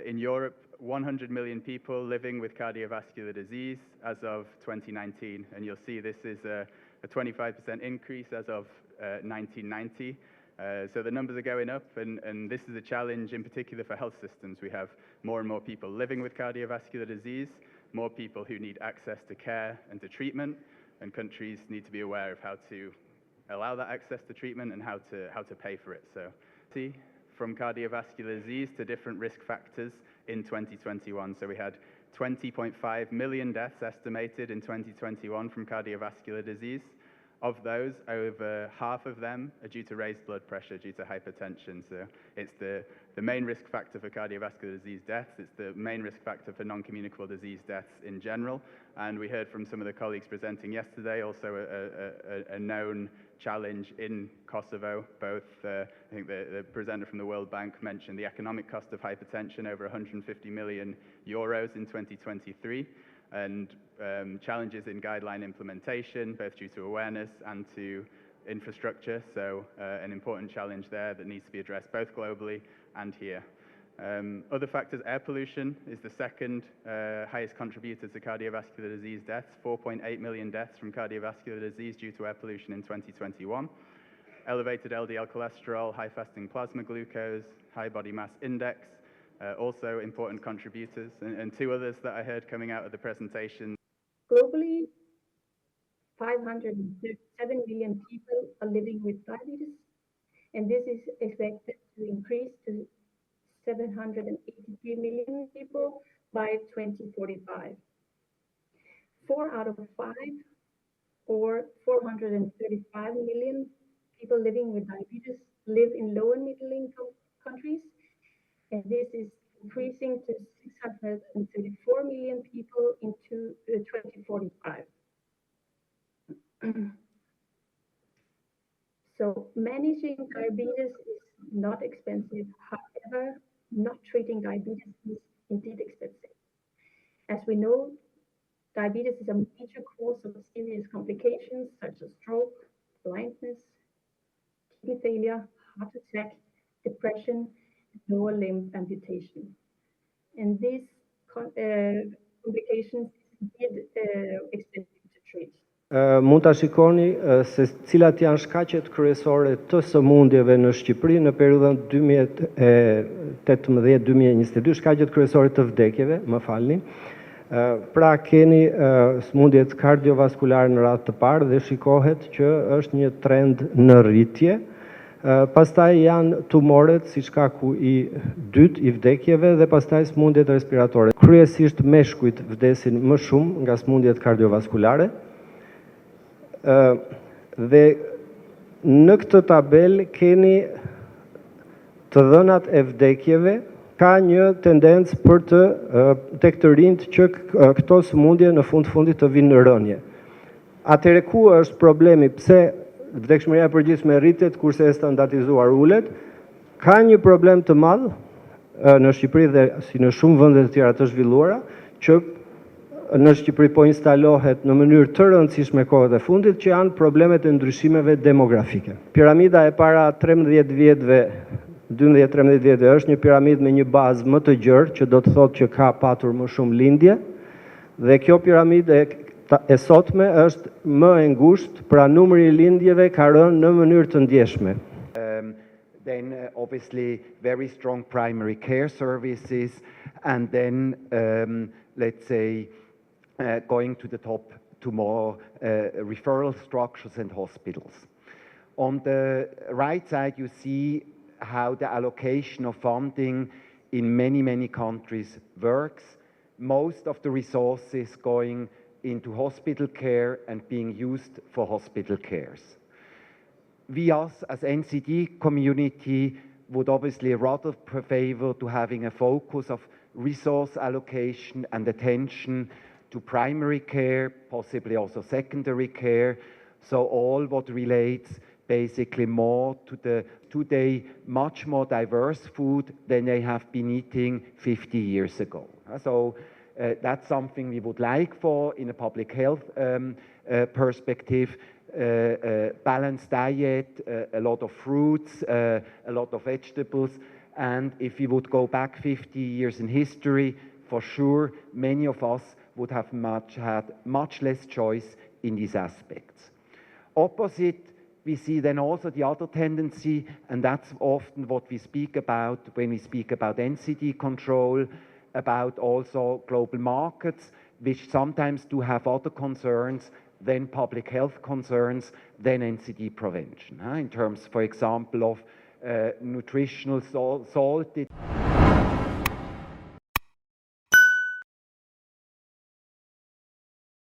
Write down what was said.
In Europe, 100 million people living with cardiovascular disease as of 2019, and you'll see this is a 25% increase as of 1990. So the numbers are going up, and this is a challenge in particular for health systems. We have more and more people living with cardiovascular disease, more people who need access to care and to treatment, and countries need to be aware of how to allow that access to treatment and how to pay for it. So, from cardiovascular disease to different risk factors in 2021. So we had 20.5 million deaths estimated in 2021 from cardiovascular disease. Of those, over half of them are due to raised blood pressure, due to hypertension. So it's the main risk factor for cardiovascular disease deaths. It's the main risk factor for non-communicable disease deaths in general. And we heard from some of the colleagues presenting yesterday, also a known challenge in Kosovo. Both, I think the presenter from the World Bank mentioned the economic cost of hypertension, over 150 million euros in 2023. And challenges in guideline implementation, both due to awareness and to infrastructure. So an important challenge there that needs to be addressed both globally and here. Other factors, air pollution is the second highest contributor to cardiovascular disease deaths, 4.8 million deaths from cardiovascular disease due to air pollution in 2021. Elevated LDL cholesterol, high fasting plasma glucose, high body mass index, also important contributors, and two others that I heard coming out of the presentation. Globally, 537 million people are living with diabetes, and this is expected to increase to 783 million people by 2045. 4 out of 5, or 435 million people living with diabetes, live in low and middle income countries, and this is increasing to 634 million people in 2045. So managing diabetes is not expensive. However, not treating diabetes is indeed expensive. As we know, diabetes is a major cause of serious complications such as stroke, blindness, kidney failure, heart attack, depression, lower limb amputation. And these complications indeed expensive to treat. Mund ta shikoni se cilat janë shkaqet kryesore të sëmundjeve në Shqipëri në periudhën 2018-2022, shkaqet kryesore të vdekjeve, më falni. Pra keni sëmundjet kardiovaskulare në radhë të parë dhe shikohet që është një trend në rritje. Pastaj janë tumoret si shkaku i dytë i vdekjeve dhe pastaj sëmundjet respiratore. Kryesisht meshkujt vdesin më shumë nga sëmundjet kardiovaskulare. Dhe në këtë tabel keni të dhënat e vdekjeve, ka një tendencë për tek të rinjt që këto sëmundje në fundit të vinë në rënje. Atëherë ku është problemi? Pse vdekshmëria e përgjithshme rritet kurse e standardizuar ulet? Ka një problem të madh në Shqipëri dhe si në shumë vende të tjera të zhvilluara, që në Shqipëri po instalohet në mënyrë të rëndësishme kohët e fundit, që janë problemet e ndryshimeve demografike. Piramida e para 13 vjetëve, 12-13 vjetëve është një piramidë me një bazë më të gjerë, që do të thotë që ka patur më shumë lindje, dhe kjo piramidë e sotme është më e ngushtë, pra numri i lindjeve ka rënë në mënyrë të ndjeshme. Then obviously very strong primary care services, and then let's say going to the top to more referral structures and hospitals. On the right side you see how the allocation of funding in many countries works. Most of the resources going into hospital care and being used for hospital cares. We as NCD community would obviously rather favor to having a focus of resource allocation and attention to primary care, possibly also secondary care. So all what relates basically more to the today much more diverse food than they have been eating 50 years ago. So that's something we would like for in a public health perspective. Balanced diet, a lot of fruits, a lot of vegetables, And if we would go back 50 years in history, for sure, many of us would have had much less choice in these aspects. Opposite, we see then also the other tendency, and that's often what we speak about when we speak about NCD control, about also global markets, which sometimes do have other concerns than public health concerns, than NCD prevention. In terms, for example, of nutritional salted